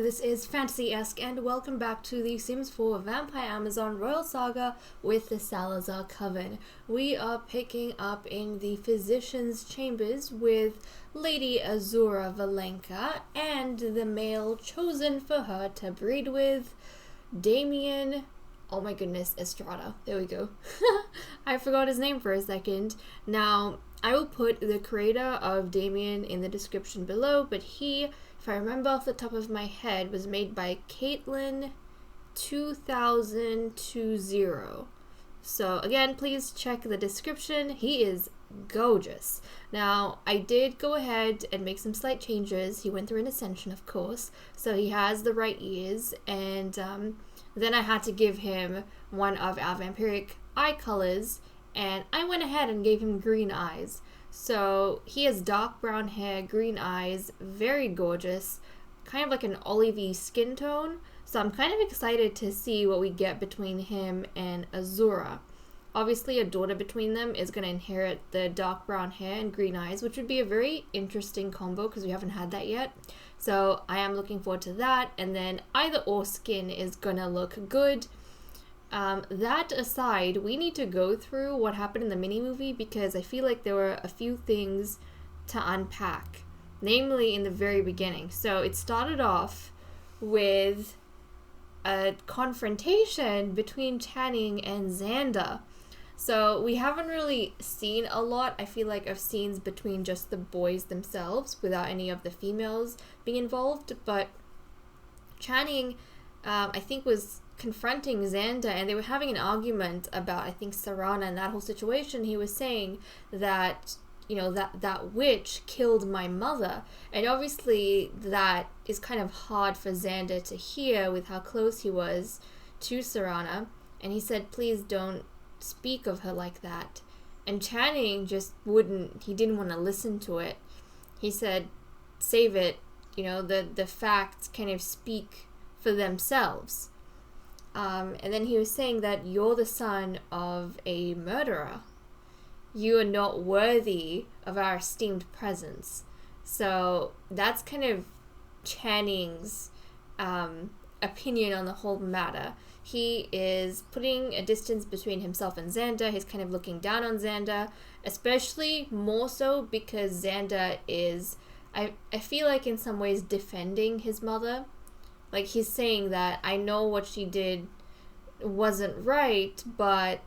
this is FantasyEsque, and welcome back to the Sims 4 Vampire Amazon Royal Saga with the Salazar Coven. We are picking up in the Physician's Chambers with Lady Azura Valenka and the male chosen for her to breed with, Damian. Oh my goodness, Estrada. There we go. I forgot his name for a second. Now, I will put the creator of Damian in the description below, but he, if I remember off the top of my head, was made by Caitlin 2020. So again, please check the description. He is gorgeous. Now, I did go ahead and make some slight changes. He went through an ascension, of course, so he has the right ears, and then I had to give him one of our vampiric eye colors, and I went ahead and gave him green eyes. So he has dark brown hair, green eyes, very gorgeous, kind of like an olivey skin tone. So I'm kind of excited to see what we get between him and Azura. Obviously, a daughter between them is going to inherit the dark brown hair and green eyes, which would be a very interesting combo because we haven't had that yet. So I am looking forward to that. And then either or skin is going to look good. That aside, we need to go through what happened in the mini-movie because I feel like there were a few things to unpack, namely in the very beginning. So it started off with a confrontation between Channing and Xander. So we haven't really seen a lot, I feel like, of scenes between just the boys themselves without any of the females being involved, but Channing, I think, was confronting Xander, and they were having an argument about, I think, Serana and that whole situation. He was saying that, you know, that witch killed my mother, and obviously that is kind of hard for Xander to hear with how close he was to Serana, and he said, please don't speak of her like that. And Channing just he didn't want to listen to it. He said, save it, you know, the facts kind of speak for themselves. And then he was saying that you're the son of a murderer. You are not worthy of our esteemed presence. So that's kind of Channing's opinion on the whole matter. He is putting a distance between himself and Xander. He's kind of looking down on Xander, especially more so because Xander is, I feel like in some ways, defending his mother. Like, he's saying that I know what she did wasn't right, but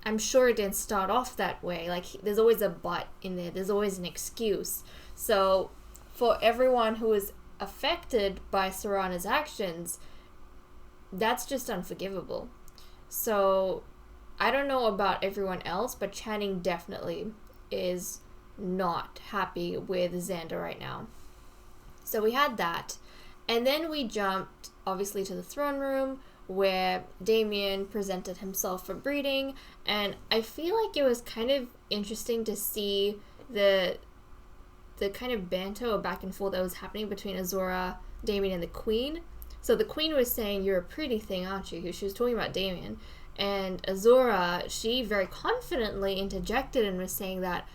I'm sure it didn't start off that way. Like, there's always a but in there. There's always an excuse. So for everyone who is affected by Serana's actions, that's just unforgivable. So I don't know about everyone else, but Channing definitely is not happy with Xander right now. So we had that. And then we jumped, obviously, to the throne room where Damian presented himself for breeding. And I feel like it was kind of interesting to see the kind of banter or back and forth that was happening between Azura, Damian, and the Queen. So the Queen was saying, you're a pretty thing, aren't you? She was talking about Damian. And Azura, she very confidently interjected and was saying that,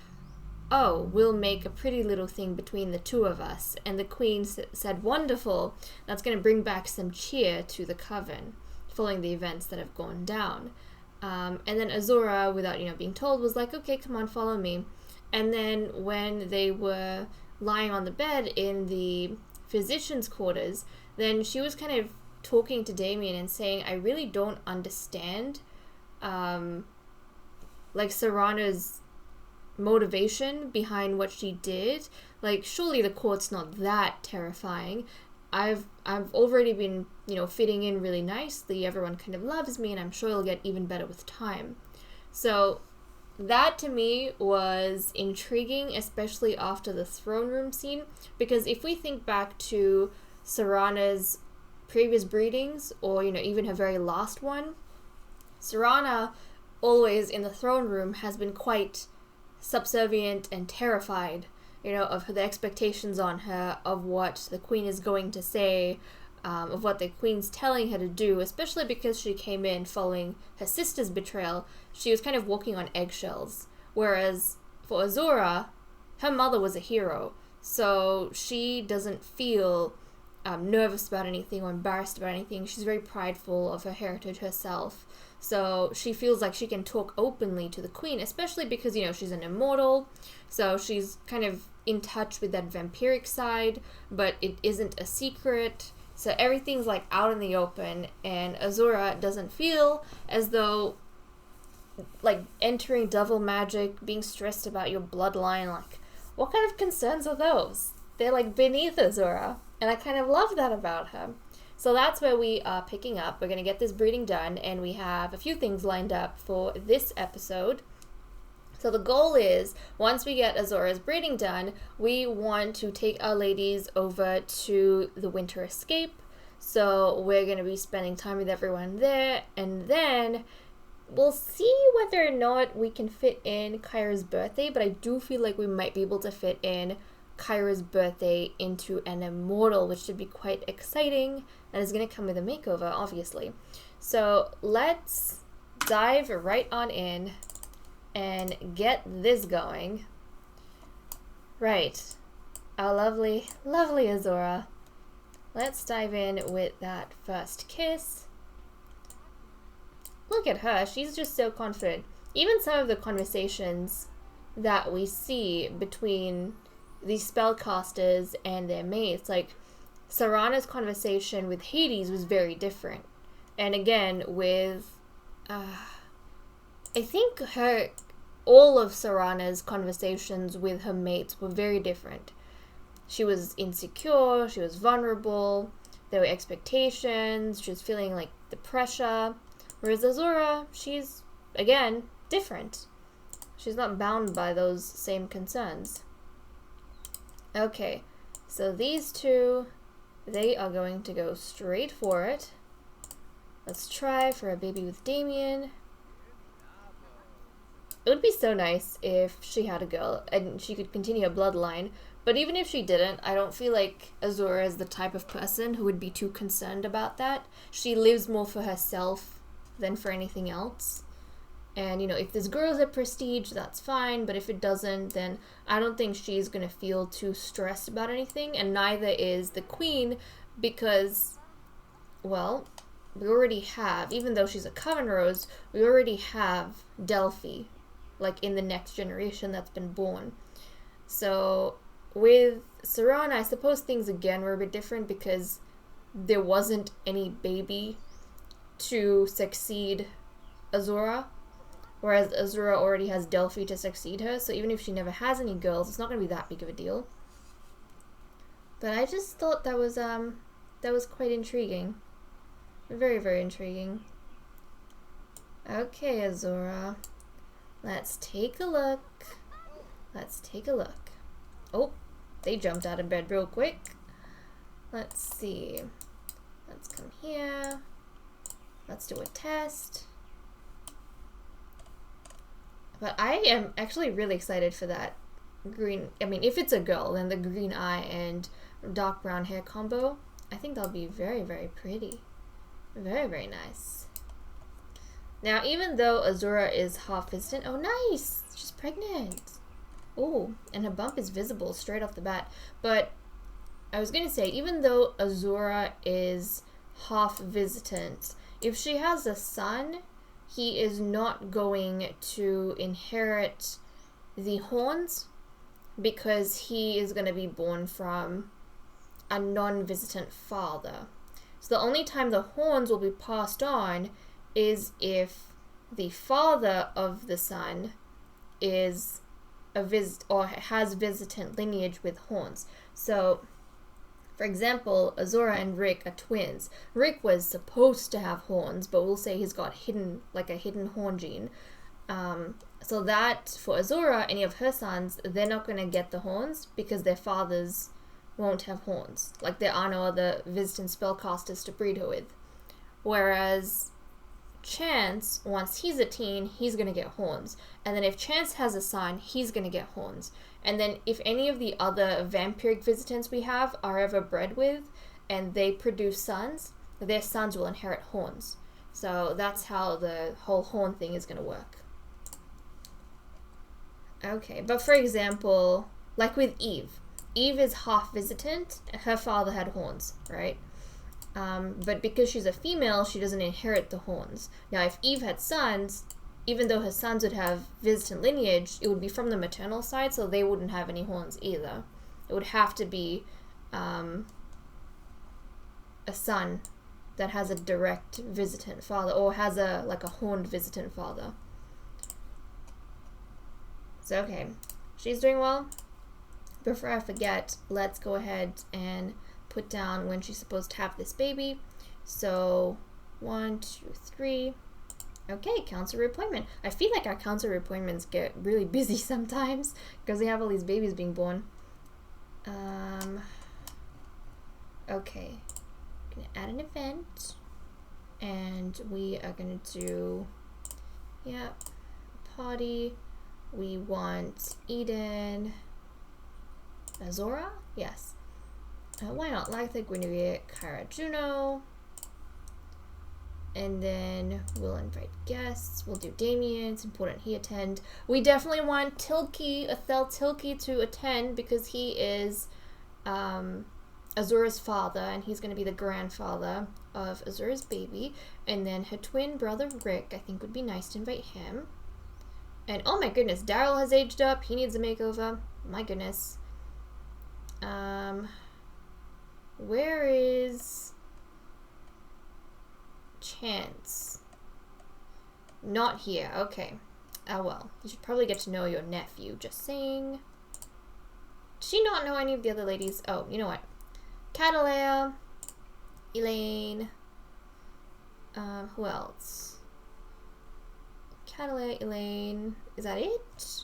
oh, we'll make a pretty little thing between the two of us. And the Queen said, wonderful, that's going to bring back some cheer to the coven following the events that have gone down. And then Azura, without being told, was like, okay, come on, follow me. And then when they were lying on the bed in the physician's quarters, then she was kind of talking to Damian and saying, I really don't understand Serana's motivation behind what she did. Like, surely the court's not that terrifying. I've already been, fitting in really nicely. Everyone kind of loves me, and I'm sure it'll get even better with time. So that to me was intriguing, especially after the throne room scene, because if we think back to Serana's previous breedings, or even her very last one, Serana always in the throne room has been quite subservient and terrified, of the expectations on her, of what the Queen is going to say, of what the Queen's telling her to do, especially because she came in following her sister's betrayal. She was kind of walking on eggshells, whereas for Azura, her mother was a hero, so she doesn't feel nervous about anything or embarrassed about anything. She's very prideful of her heritage herself. So she feels like she can talk openly to the queen, especially because, you know, she's an immortal. So she's kind of in touch with that vampiric side, but it isn't a secret. So everything's like out in the open, and Azura doesn't feel as though like entering devil magic, being stressed about your bloodline, like what kind of concerns are those? They're like beneath Azura, and I kind of love that about her. So that's where we are picking up. We're going to get this breeding done, and we have a few things lined up for this episode. So the goal is, once we get Azura's breeding done, we want to take our ladies over to the Winter Escape. So we're going to be spending time with everyone there, and then we'll see whether or not we can fit in Kyra's birthday, but I do feel like we might be able to fit in Kyra's birthday into an immortal, which should be quite exciting, and is going to come with a makeover, obviously. So let's dive right on in and get this going. Right, our lovely, lovely Azura. Let's dive in with that first kiss. Look at her, she's just so confident. Even some of the conversations that we see between these spellcasters and their mates, like Serana's conversation with Hades was very different. And again, with, I think all of Serana's conversations with her mates were very different. She was insecure, she was vulnerable, there were expectations, she was feeling like the pressure. Whereas Azura, she's, again, different. She's not bound by those same concerns. Okay, so these two, they are going to go straight for it. Let's try for a baby with Damian. It would be so nice if she had a girl and she could continue a bloodline, but even if she didn't, I don't feel like Azura is the type of person who would be too concerned about that. She lives more for herself than for anything else. And, you know, if this grows at prestige, that's fine, but if it doesn't, then I don't think she's gonna feel too stressed about anything, and neither is the queen, because, well, we already have, even though she's a Coven Rose, we already have Delphi, like in the next generation that's been born. So with Serana, I suppose things again were a bit different because there wasn't any baby to succeed Azura, whereas Azura already has Delphi to succeed her, so even if she never has any girls, it's not going to be that big of a deal. But I just thought that was quite intriguing. Very, very intriguing. Okay, Azura. Let's take a look. Let's take a look. Oh, they jumped out of bed real quick. Let's see. Let's come here. Let's do a test. But I am actually really excited for that green. I mean, if it's a girl, then the green eye and dark brown hair combo, I think that'll be very, very pretty. Very, very nice. Now, even though Azura is half visitant, oh nice, she's pregnant. Oh, and her bump is visible straight off the bat. But I was going to say, even though Azura is half visitant, if she has a son, he is not going to inherit the horns because he is going to be born from a non-visitant father. So the only time the horns will be passed on is if the father of the son is has visitant lineage with horns. So, for example, Azura and Rick are twins. Rick was supposed to have horns, but we'll say he's got a hidden horn gene. So that, for Azura, any of her sons, they're not going to get the horns because their fathers won't have horns. Like, there are no other visitant spellcasters to breed her with. Whereas Chance, once he's a teen, he's going to get horns. And then if Chance has a son, he's going to get horns. And then if any of the other vampiric visitants we have are ever bred with, and they produce sons, their sons will inherit horns. So that's how the whole horn thing is going to work. Okay, but for example, like with Eve, Eve is half visitant. Her father had horns, right? But because she's a female, she doesn't inherit the horns. Now, if Eve had sons, even though her sons would have visitant lineage, it would be from the maternal side, so they wouldn't have any horns either. It would have to be a son that has a direct visitant father, or has a horned visitant father. So, okay. She's doing well. Before I forget, let's go ahead and put down when she's supposed to have this baby. So 1, 2, 3. Okay, council reappointment. I feel like our council reappointments get really busy sometimes because we have all these babies being born. Okay, gonna add an event, and we are gonna do, yeah, party. We want Eden, Azura, yes. Why not? Lytha, Guinevere, Kyra, Juno. And then we'll invite guests. We'll do Damian. It's important he attend. We definitely want Tilke, Athel Tilke, to attend because he is Azura's father, and he's going to be the grandfather of Azura's baby. And then her twin brother Rick, I think would be nice to invite him. And oh my goodness, Daryl has aged up. He needs a makeover. My goodness. Where is Chance? Not here. Okay. Well, you should probably get to know your nephew. Just saying. Does she not know any of the other ladies? Oh, you know what? Catalea, Elaine. Who else? Catalea, Elaine. Is that it?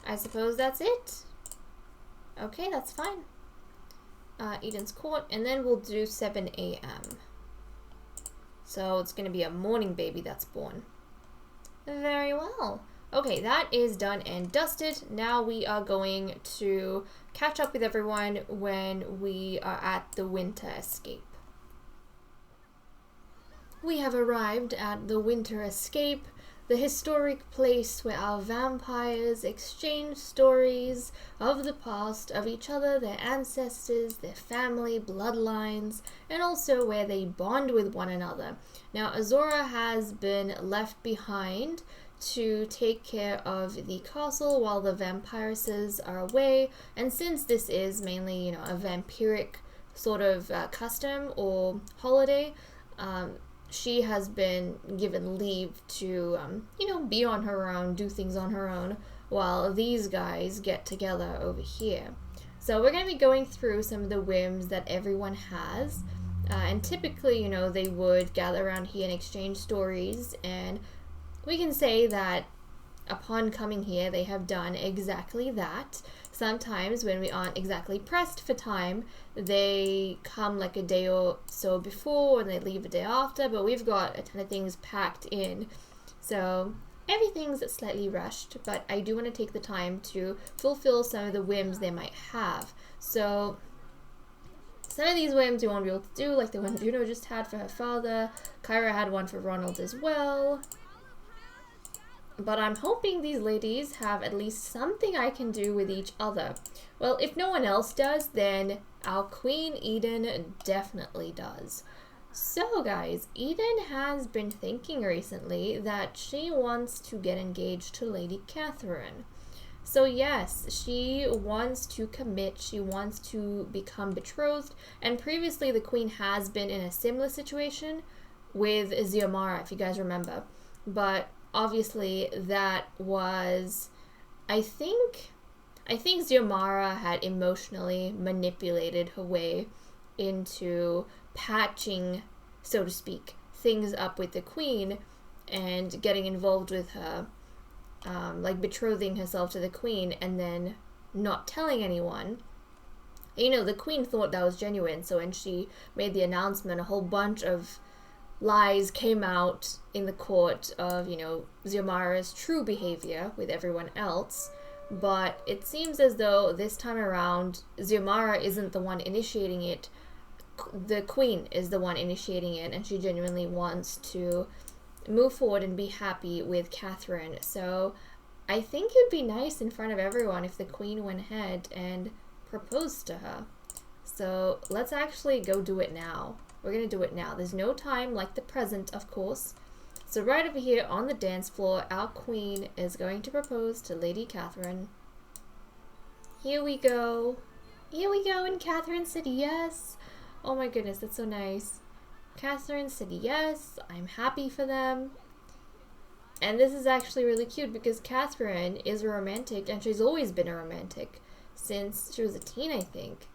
I suppose that's it. Okay, that's fine. Eden's Court, and then we'll do 7 a.m. So it's going to be a morning baby that's born. Very well. Okay, that is done and dusted. Now we are going to catch up with everyone when we are at the Winter Escape. We have arrived at the Winter Escape, the historic place where our vampires exchange stories of the past, of each other, their ancestors, their family, bloodlines, and also where they bond with one another. Now, Azura has been left behind to take care of the castle while the vampiresses are away, and since this is mainly, a vampiric sort of custom or holiday, she has been given leave to, be on her own, do things on her own, while these guys get together over here. So we're going to be going through some of the whims that everyone has, and typically, they would gather around here and exchange stories, and we can say that upon coming here, they have done exactly that. Sometimes when we aren't exactly pressed for time, they come like a day or so before and they leave a day after, but we've got a ton of things packed in. So everything's slightly rushed, but I do want to take the time to fulfill some of the whims they might have. So some of these whims you won't be able to do, like the one Juno just had for her father. Kyra had one for Ronald as well. But I'm hoping these ladies have at least something I can do with each other. Well, if no one else does, then our Queen Eden definitely does. So guys, Eden has been thinking recently that she wants to get engaged to Lady Catherine. So yes, she wants to commit, she wants to become betrothed, and previously the Queen has been in a similar situation with Xiomara, if you guys remember. But obviously, that was, I think Xiomara had emotionally manipulated her way into patching, so to speak, things up with the Queen and getting involved with her, like betrothing herself to the Queen and then not telling anyone. The Queen thought that was genuine, so when she made the announcement, a whole bunch of lies came out in the court of, Xiomara's true behavior with everyone else, but it seems as though this time around, Xiomara isn't the one initiating it, the Queen is the one initiating it, and she genuinely wants to move forward and be happy with Catherine. So I think it'd be nice in front of everyone if the Queen went ahead and propose to her. So let's actually go do it now. We're gonna do it now. There's no time like the present, of course. So right over here on the dance floor, our queen is going to propose to Lady Catherine. Here we go. Here we go, and Catherine said yes. Oh my goodness, that's so nice. Catherine said yes. I'm happy for them. And this is actually really cute because Catherine is a romantic, and she's always been a romantic since she was a teen, I think.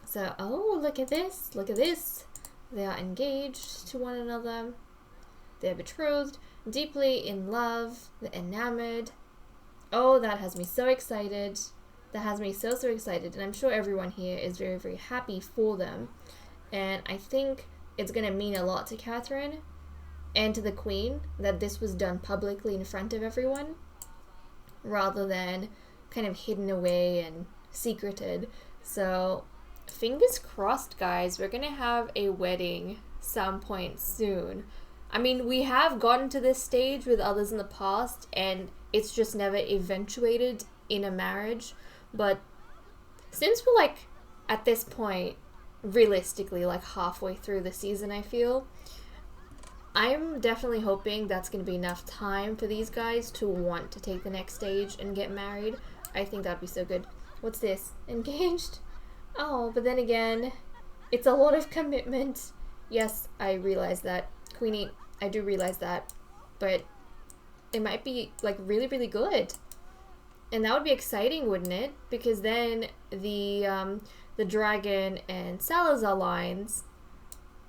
So, oh, look at this. Look at this. They are engaged to one another. They're betrothed, deeply in love, they're enamored. Oh, that has me so excited. That has me so excited. And I'm sure everyone here is very, very happy for them. And I think it's going to mean a lot to Catherine and to the queen that this was done publicly in front of everyone rather than kind of hidden away and secreted. So fingers crossed, guys, we're gonna have a wedding some point soon. I mean, we have gotten to this stage with others in the past and it's just never eventuated in a marriage. But since we're like at this point realistically like halfway through the season, I feel I'm definitely hoping that's going to be enough time for these guys to want to take the next stage and get married. I think that'd be so good. What's this? Engaged? Oh, but then again, it's a lot of commitment. Yes, I realize that. Queenie, I do realize that. But it might be like really, really good. And that would be exciting, wouldn't it? Because then the Dragon and Salazar lines,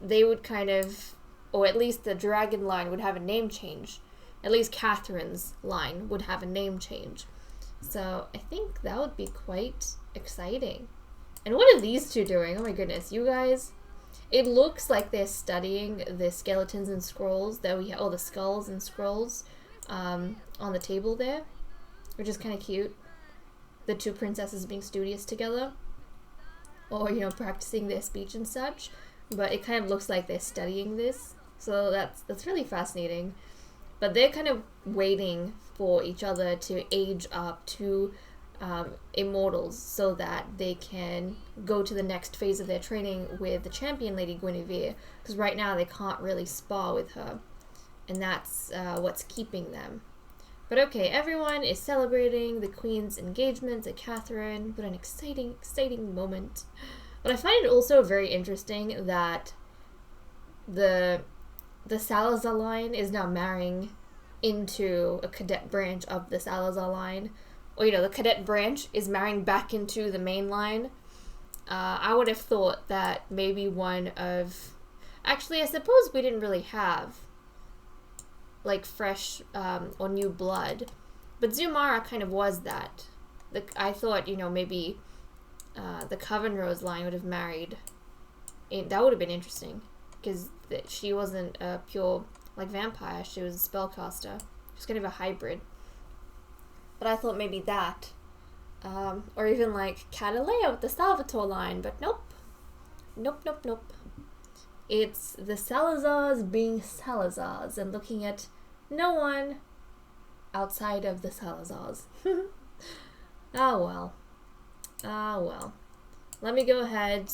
they would kind of, or at least the Dragon line would have a name change. At least Catherine's line would have a name change. So I think that would be quite exciting. And what are these two doing? Oh my goodness, you guys. It looks like they're studying the skeletons and scrolls that we have, the skulls and scrolls on the table there, which is kind of cute. The two princesses being studious together, or, you know, practicing their speech and such. But it kind of looks like they're studying this. So that's really fascinating. But they're kind of waiting for each other to age up to immortals so that they can go to the next phase of their training with the champion Lady Guinevere. Because right now they can't really spar with her. And that's what's keeping them. But okay, everyone is celebrating the Queen's engagement to Catherine. What an exciting, exciting moment. But I find it also very interesting that the Salazar line is now marrying into a cadet branch of the Salazar line. Or, you know, the cadet branch is marrying back into the main line. I would have thought that maybe one of... Actually, I suppose we didn't really have, like, fresh or new blood. But Zumara kind of was that. I thought, you know, maybe the Coven Rose line would have married. That would have been interesting. Because she wasn't a pure, like, vampire. She was a spellcaster. She was kind of a hybrid. But I thought maybe that. Or even, like, Catalea with the Salvatore line. But nope. Nope, nope, nope. It's the Salazars being Salazars and looking at no one outside of the Salazars. Oh, well. Ah, well. Let me go ahead,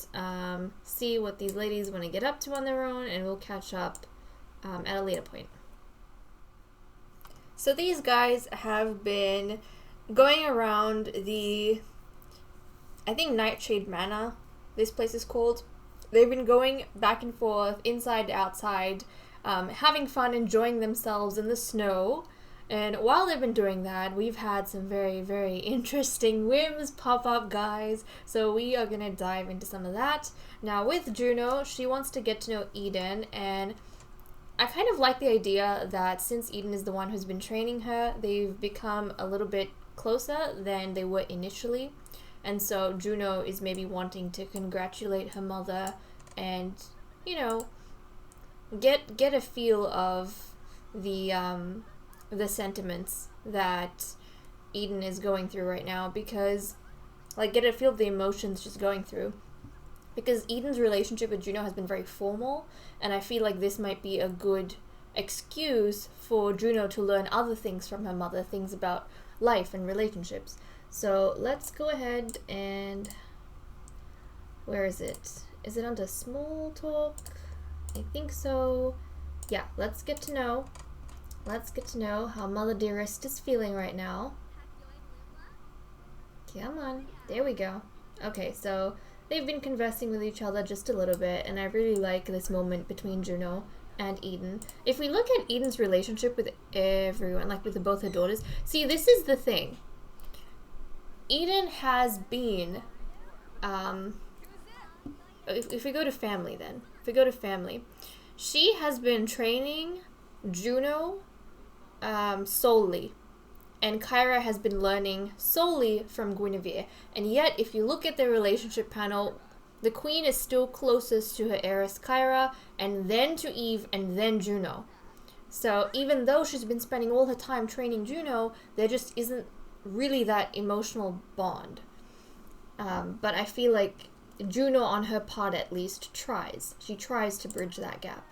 see what these ladies want to get up to on their own, and we'll catch up at a later point. So these guys have been going around the, I think, Nightshade Manor, this place is called. They've been going back and forth, inside to outside, having fun, enjoying themselves in the snow. And while they've been doing that, we've had some very, very interesting whims pop up, guys. So we are going to dive into some of that. Now, with Juno, she wants to get to know Eden, and I kind of like the idea that since Eden is the one who's been training her, they've become a little bit closer than they were initially. And so Juno is maybe wanting to congratulate her mother and, you know, get a feel of the sentiments that Eden is going through right now, because, like, get a feel of the emotions she's going through. Because Eden's relationship with Juno has been very formal, and I feel like this might be a good excuse for Juno to learn other things from her mother, things about life and relationships. So let's go ahead and, where is it? Is it under small talk? I think so. Yeah, let's get to know. Let's get to know how Mother Dearest is feeling right now. Come on, there we go. Okay, so they've been conversing with each other just a little bit, and I really like this moment between Juno and Eden. If we look at Eden's relationship with everyone, like with both her daughters, see, this is the thing. Eden has been, if we go to family then, if we go to family, she has been training Juno solely, and Kyra has been learning solely from Guinevere. And yet, if you look at the relationship panel, the queen is still closest to her heiress Kyra, and then to Eve, and then Juno. So even though she's been spending all her time training Juno, there just isn't really that emotional bond. But I feel like Juno, on her part at least, tries. She tries to bridge that gap.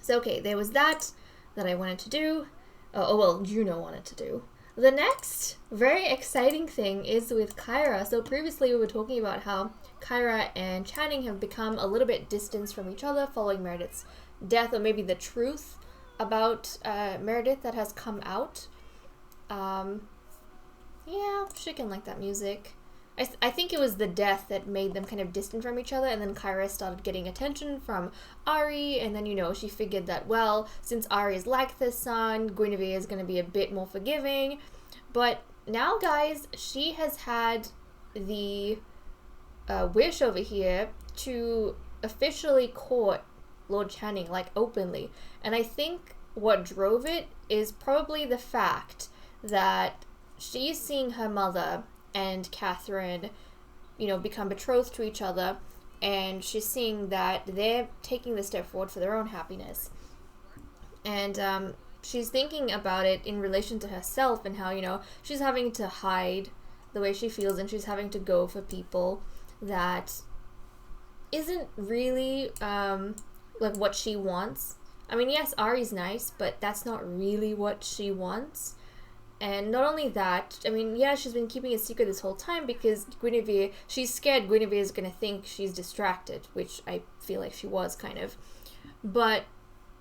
So okay, there was that I wanted to do. Well, Juno wanted to do. The next very exciting thing is with Kyra. So previously we were talking about how Kyra and Channing have become a little bit distanced from each other following Meredith's death, or maybe the truth about Meredith that has come out. Yeah, she can like that music. I think it was the death that made them kind of distant from each other, and then Kyra started getting attention from Ari, and then, you know, she figured that, well, since Ari is like this son, Guinevere is going to be a bit more forgiving. But now, guys, she has had the wish over here to officially court Lord Channing, like, openly. And I think what drove it is probably the fact that she's seeing her mother and Catherine, you know, become betrothed to each other, and she's seeing that they're taking the step forward for their own happiness. And she's thinking about it in relation to herself and how, you know, she's having to hide the way she feels, and she's having to go for people that isn't really like what she wants. I mean, yes, Ari's nice, but that's not really what she wants. And not only that, I mean, yeah, she's been keeping a secret this whole time because Guinevere, she's scared Guinevere is going to think she's distracted, which I feel like she was kind of. But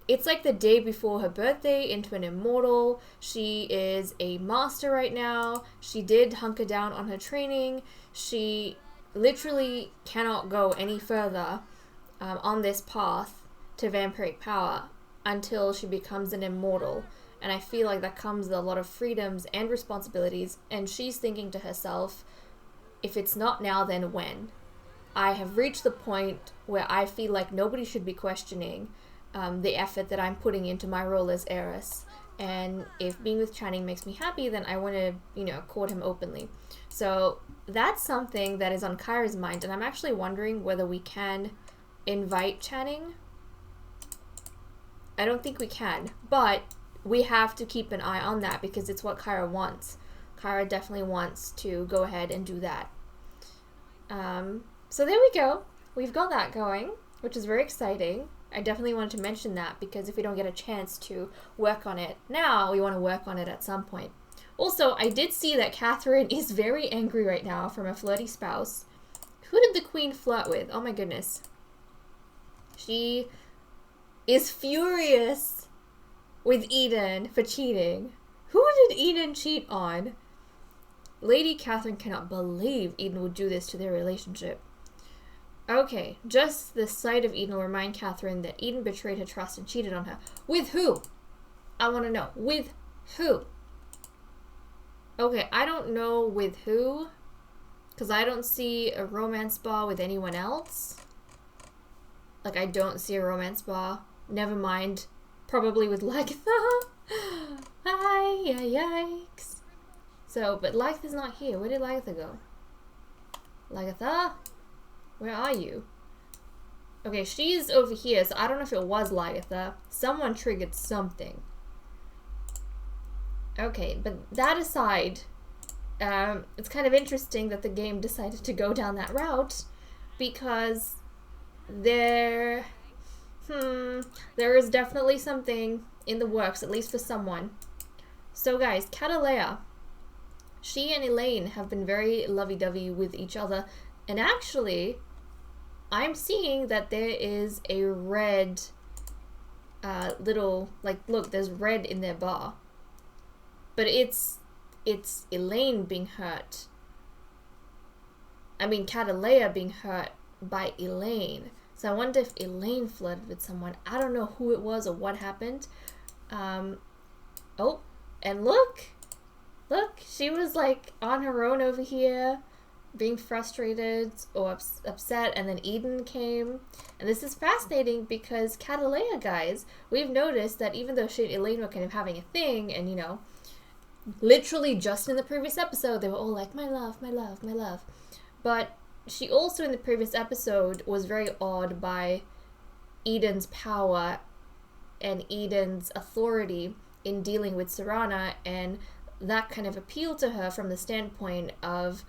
it's like the day before her birthday into an immortal. She is a master right now. She did hunker down on her training. She literally cannot go any further on this path to vampiric power until she becomes an immortal. And I feel like that comes with a lot of freedoms and responsibilities. And she's thinking to herself, if it's not now, then when? I have reached the point where I feel like nobody should be questioning the effort that I'm putting into my role as heiress. And if being with Channing makes me happy, then I want to, you know, court him openly. So that's something that is on Kyra's mind. And I'm actually wondering whether we can invite Channing. I don't think we can, but we have to keep an eye on that because it's what Kyra wants. Kyra definitely wants to go ahead and do that. So there we go. We've got that going, which is very exciting. I definitely wanted to mention that because if we don't get a chance to work on it now, we want to work on it at some point. Also, I did see that Catherine is very angry right now from a flirty spouse. Who did the queen flirt with? Oh my goodness. She is furious with Eden for cheating. Who did Eden cheat on? Lady Catherine cannot believe Eden would do this to their relationship. Okay, just the sight of Eden will remind Catherine that Eden betrayed her trust and cheated on her. With who? I want to know. With who? Okay, I don't know with who, because I don't see a romance bar with anyone else. Like, I don't see a romance bar. Never mind. Probably with Lagatha. Yikes. So, but Lagatha's not here. Where did Lagatha go? Lagatha? Where are you? Okay, she's over here, so I don't know if it was Lagatha. Someone triggered something. Okay, but that aside, it's kind of interesting that the game decided to go down that route because there is definitely something in the works, at least for someone. So guys, Catalea, she and Elaine have been very lovey-dovey with each other, and actually, I'm seeing that there is a red little, like, look, there's red in their bar. But it's Elaine being hurt. I mean, Catalea being hurt by Elaine. So I wonder if Elaine flirted with someone. I don't know who it was or what happened. Oh, and look, she was like on her own over here, being frustrated or upset, and then Eden came. And this is fascinating because Catalea, guys, we've noticed that even though she and Elaine were kind of having a thing, and you know, literally just in the previous episode, they were all like, my love, my love, my love. But she also in the previous episode was very awed by Eden's power and Eden's authority in dealing with Serana, and that kind of appealed to her from the standpoint of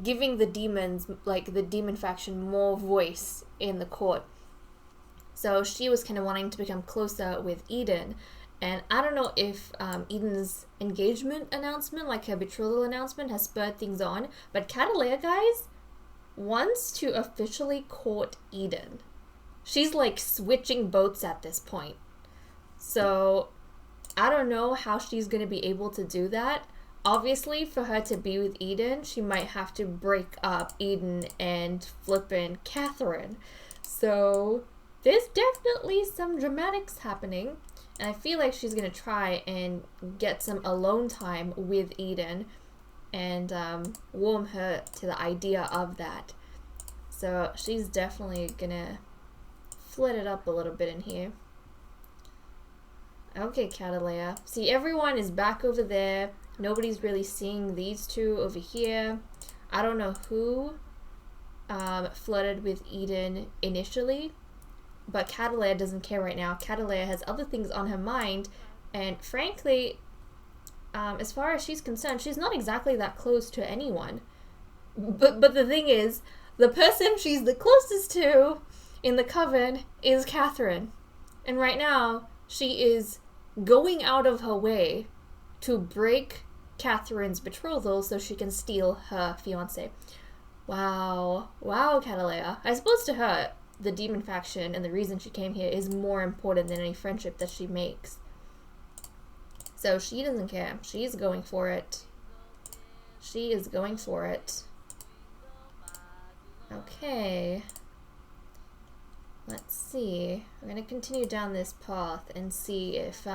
giving the demons, like the demon faction, more voice in the court. So she was kind of wanting to become closer with Eden. And I don't know if Eden's engagement announcement, like her betrothal announcement, has spurred things on, but Catalea, guys, wants to officially court Eden. She's like switching boats at this point. So I don't know how she's going to be able to do that. Obviously, for her to be with Eden, she might have to break up Eden and flippin' Catherine. So there's definitely some dramatics happening. And I feel like she's going to try and get some alone time with Eden and warm her to the idea of that. So she's definitely going to flit it up a little bit in here. Okay, Catalea. See, everyone is back over there. Nobody's really seeing these two over here. I don't know who flirted with Eden initially, but Catalea doesn't care right now. Catalea has other things on her mind, and frankly, as far as she's concerned, she's not exactly that close to anyone. But the thing is, the person she's the closest to in the coven is Catherine. And right now, she is going out of her way to break Catherine's betrothal so she can steal her fiancé. Wow. Wow, Catalea. I suppose to her, the demon faction and the reason she came here is more important than any friendship that she makes. So she doesn't care. She's going for it. She is going for it. Okay. Let's see. I'm going to continue down this path and see if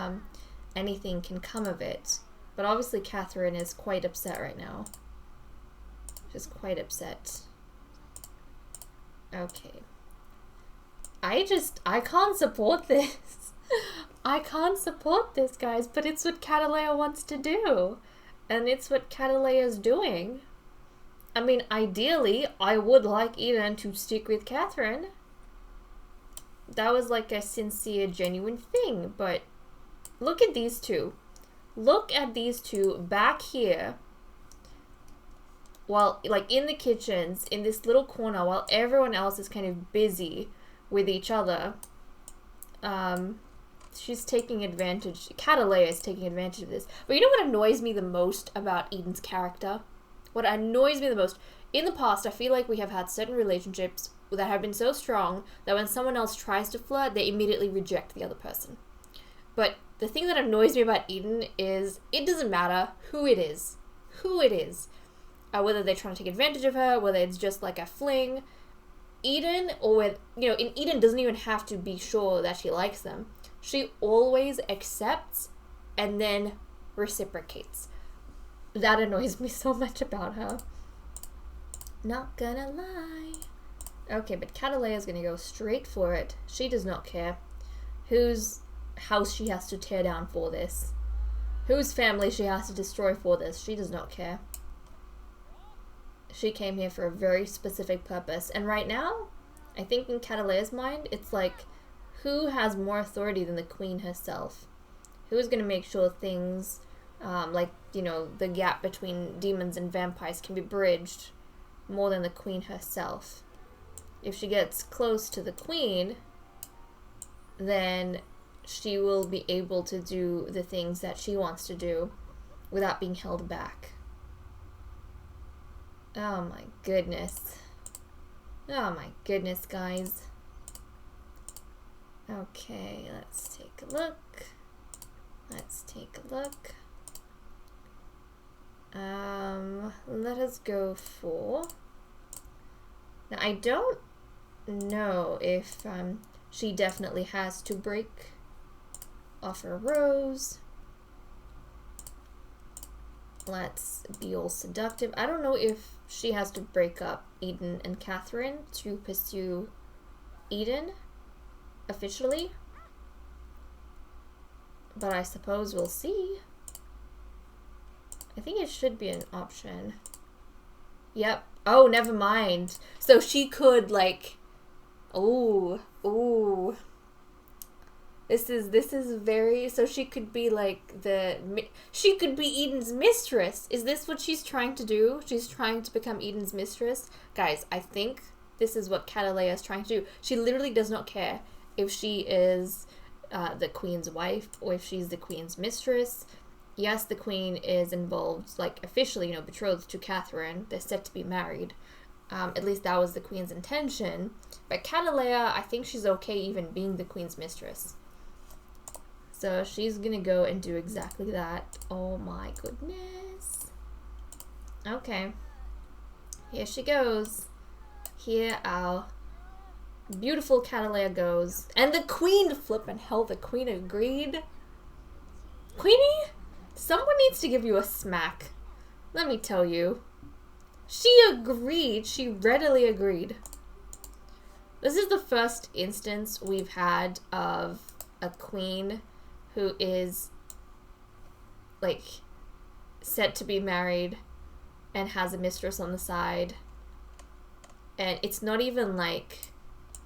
anything can come of it. But obviously Catherine is quite upset right now. She's quite upset. Okay. I can't support this. I can't support this, guys, but it's what Catalea wants to do. And it's what Catalea's doing. I mean, ideally, I would like Eden to stick with Catherine. That was like a sincere, genuine thing, but look at these two. Look at these two back here. While, like, in the kitchens, in this little corner, while everyone else is kind of busy with each other, she's taking advantage. Catalea is taking advantage of this. But you know what annoys me the most about Eden's character? What annoys me the most? In the past, I feel like we have had certain relationships that have been so strong that when someone else tries to flirt, they immediately reject the other person. But the thing that annoys me about Eden is it doesn't matter who it is. Who it is. Whether they're trying to take advantage of her, whether it's just like a fling. Eden, or Eden doesn't even have to be sure that she likes them. She always accepts and then reciprocates. That annoys me so much about her. Not gonna lie. Okay, but Catalea's gonna go straight for it. She does not care whose house she has to tear down for this. Whose family she has to destroy for this. She does not care. She came here for a very specific purpose. And right now, I think in Catalea's mind, it's like, who has more authority than the queen herself? Who's going to make sure things, the gap between demons and vampires can be bridged more than the queen herself? If she gets close to the queen, then she will be able to do the things that she wants to do without being held back. Oh my goodness. Oh my goodness, guys. Okay, let's take a look. Let's take a look. Let us go for... Now, I don't know if she definitely has to break off her rose. Let's be all seductive. I don't know if she has to break up Eden and Catherine to pursue Eden officially. But I suppose we'll see. I think it should be an option. Yep. Oh, never mind. So she could, like... Ooh. Ooh. This is very... So she could be, like, she could be Eden's mistress. Is this what she's trying to do? She's trying to become Eden's mistress? Guys, I think this is what Catalea is trying to do. She literally does not care if she is the queen's wife or if she's the queen's mistress. Yes, the queen is involved, like, officially, betrothed to Catherine. They're set to be married. At least that was the queen's intention. But Catalea, I think she's okay even being the queen's mistress. So she's gonna go and do exactly that. Oh my goodness. Okay. Here she goes. Here our beautiful Catalea goes. And the queen, flippin' hell, the queen agreed. Queenie? Someone needs to give you a smack. Let me tell you. She agreed. She readily agreed. This is the first instance we've had of a queen who is, like, set to be married and has a mistress on the side. And it's not even like...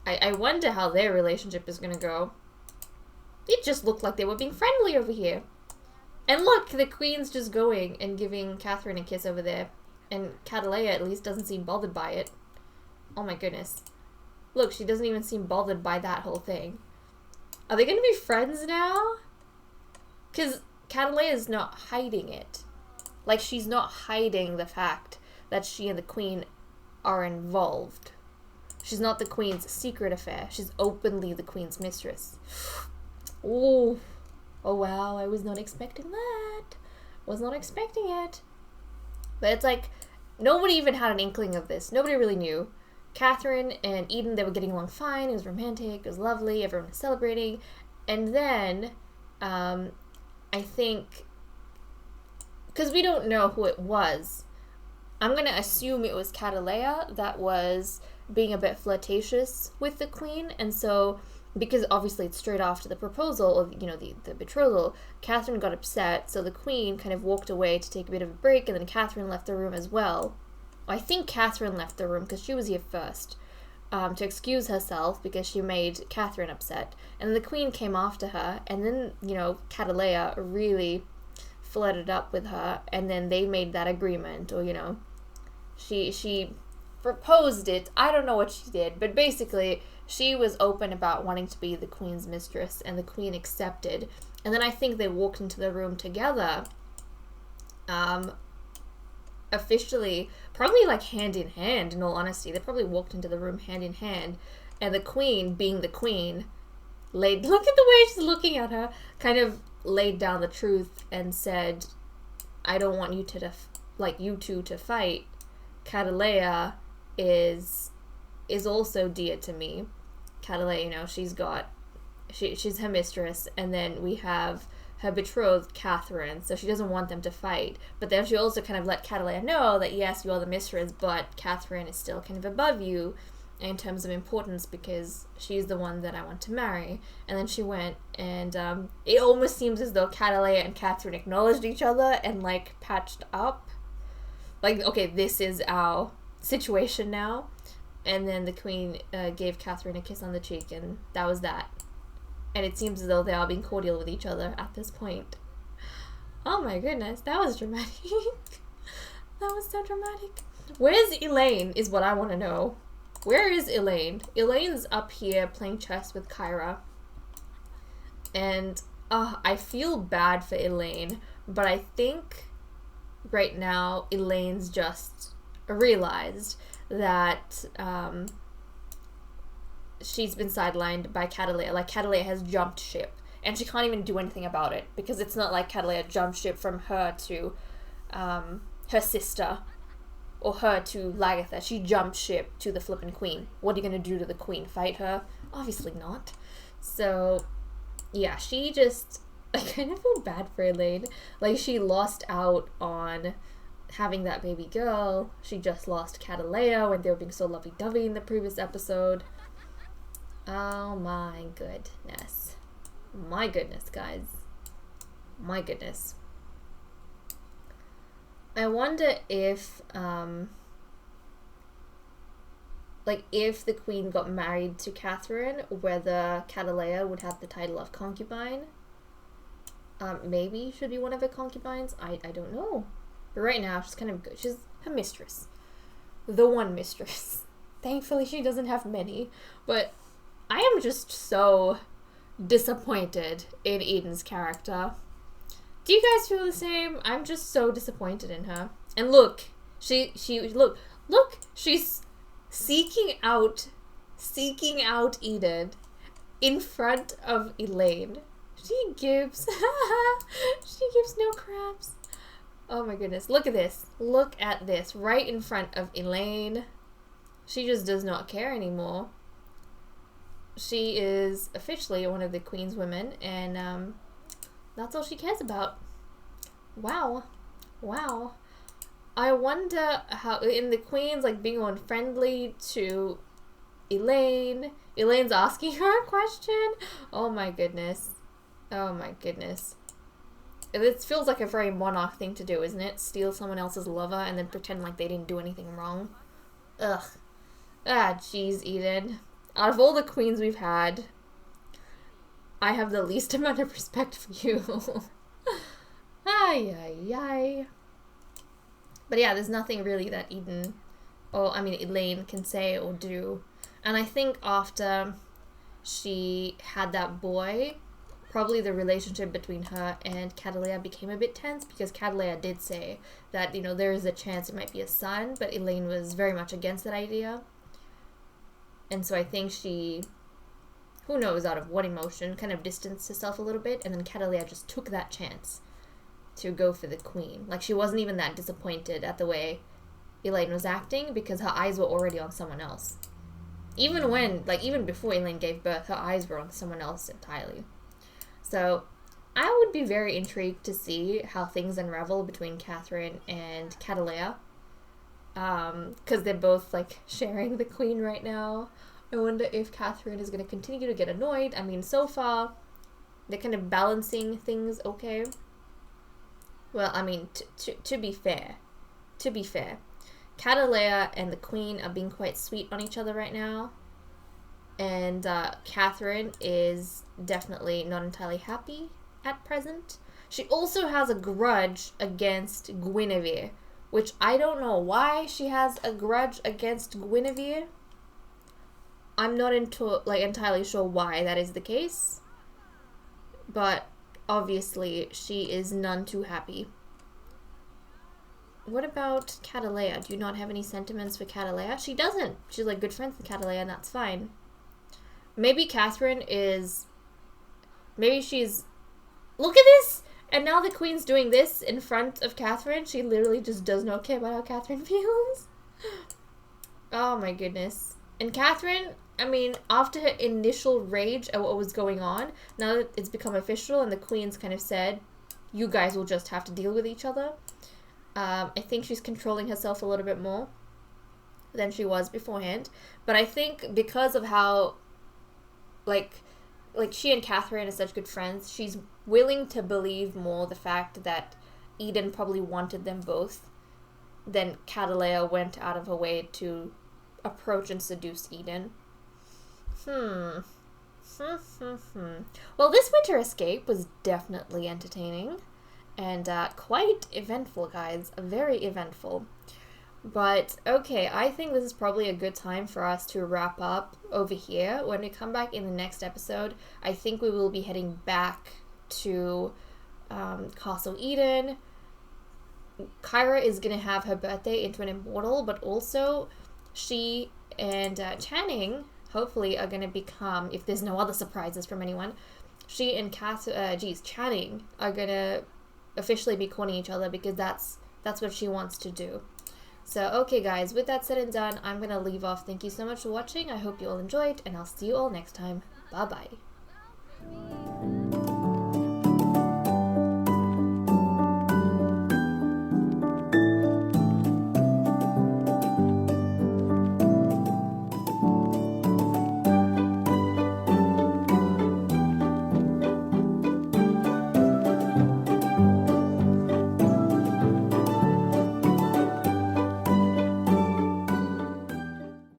I wonder how their relationship is gonna go. It just looked like they were being friendly over here. And look, the queen's just going and giving Catherine a kiss over there. And Catalea at least doesn't seem bothered by it. Oh my goodness. Look, she doesn't even seem bothered by that whole thing. Are they going to be friends now? Because Catalea is not hiding it. Like, she's not hiding the fact that she and the queen are involved. She's not the queen's secret affair. She's openly the queen's mistress. Oh. Oh wow, I was not expecting that. Was not expecting it. But it's like, nobody even had an inkling of this. Nobody really knew. Catherine and Eden, they were getting along fine. It was romantic. It was lovely. Everyone was celebrating. And then, I think, because we don't know who it was, I'm going to assume it was Catalea that was being a bit flirtatious with the queen. And so... because obviously it's straight after the proposal, or, the betrothal, Catherine got upset, so the queen kind of walked away to take a bit of a break, and then Catherine left the room as well. I think Catherine left the room, because she was here first, to excuse herself, because she made Catherine upset. And then the queen came after her, and then, Catalea really flirted up with her, and then they made that agreement, or, she proposed it. I don't know what she did, but basically... she was open about wanting to be the queen's mistress, and the queen accepted. And then I think they walked into the room together, officially, probably like hand in hand, in all honesty. They probably walked into the room hand in hand, and the queen, being the queen, look at the way she's looking at her, kind of laid down the truth and said, I don't want you to, you two to fight. Catalea is also dear to me. Catalea, she's her mistress, and then we have her betrothed, Catherine, so she doesn't want them to fight. But then she also kind of let Catalea know that, yes, you are the mistress, but Catherine is still kind of above you in terms of importance because she's the one that I want to marry. And then she went, and it almost seems as though Catalea and Catherine acknowledged each other and, patched up. Okay, this is our situation now. And then the queen gave Catherine a kiss on the cheek, and that was that. And it seems as though they are being cordial with each other at this point. Oh my goodness, that was dramatic. That was so dramatic. Where's Elaine is what I want to know. Where is Elaine? Elaine's up here playing chess with Kyra. And I feel bad for Elaine, but I think right now Elaine's just realized that she's been sidelined by Catalea. Like, Catalea has jumped ship, and she can't even do anything about it, because it's not like Catalea jumped ship from her to her sister, or her to Lagatha. She jumped ship to the flippin' queen. What are you gonna do to the queen? Fight her? Obviously not. So, yeah, she just... I kind of feel bad for Elaine. Like, she lost out on having that baby girl. She just lost Catalea when they were being so lovey-dovey in the previous episode. Oh my goodness. My goodness, guys. My goodness. I wonder if, if the queen got married to Catherine, whether Catalea would have the title of concubine. Maybe should be one of her concubines. I don't know. But right now, she's kind of good. She's her mistress. The one mistress. Thankfully, she doesn't have many. But I am just so disappointed in Eden's character. Do you guys feel the same? I'm just so disappointed in her. And look, look, she's seeking out Eden in front of Elaine. She gives no craps. Oh my goodness. Look at this. Look at this. Right in front of Elaine. She just does not care anymore. She is officially one of the queen's women, and that's all she cares about. Wow. Wow. I wonder how, in the queen's being unfriendly to Elaine. Elaine's asking her a question. Oh my goodness. Oh my goodness. This feels like a very monarch thing to do, isn't it? Steal someone else's lover and then pretend like they didn't do anything wrong. Ugh. Ah, jeez, Eden. Out of all the queens we've had, I have the least amount of respect for you. Ay, ay, ay. But yeah, there's nothing really that Elaine can say or do. And I think after she had that boy, probably the relationship between her and Catalea became a bit tense, because Catalea did say that, there is a chance it might be a son, but Elaine was very much against that idea. And so I think she, who knows out of what emotion, kind of distanced herself a little bit, and then Catalea just took that chance to go for the queen. Like, she wasn't even that disappointed at the way Elaine was acting, because her eyes were already on someone else. Even before Elaine gave birth, her eyes were on someone else entirely. So, I would be very intrigued to see how things unravel between Catherine and Catalea. Because they're both, sharing the queen right now. I wonder if Catherine is going to continue to get annoyed. I mean, so far, they're kind of balancing things okay. Well, I mean, to be fair, Catalea and the queen are being quite sweet on each other right now. And Catherine is definitely not entirely happy at present. She also has a grudge against Guinevere, which I don't know why she has a grudge against Guinevere. I'm not entirely sure why that is the case. But obviously she is none too happy. What about Catalea? Do you not have any sentiments for Catalea? She doesn't. She's good friends with Catalea, and that's fine. Maybe she's... Look at this! And now the queen's doing this in front of Catherine. She literally just does not care about how Catherine feels. Oh my goodness. And Catherine, after her initial rage at what was going on, now that it's become official and the queen's kind of said, you guys will just have to deal with each other, I think she's controlling herself a little bit more than she was beforehand. But I think because of how, she and Catherine are such good friends, she's willing to believe more the fact that Eden probably wanted them both than Catalea went out of her way to approach and seduce Eden. Well, this winter escape was definitely entertaining and quite eventful, guys. Very eventful. But, okay, I think this is probably a good time for us to wrap up over here. When we come back in the next episode, I think we will be heading back to Castle Eden. Kyra is gonna have her birthday into an immortal, but also she and Channing hopefully are gonna become, if there's no other surprises from anyone, she and Channing are gonna officially be courting each other, because that's what she wants to do. So okay guys, with that said and done, I'm gonna leave off. Thank you so much for watching. I hope you all enjoyed, and I'll see you all next time. Bye bye.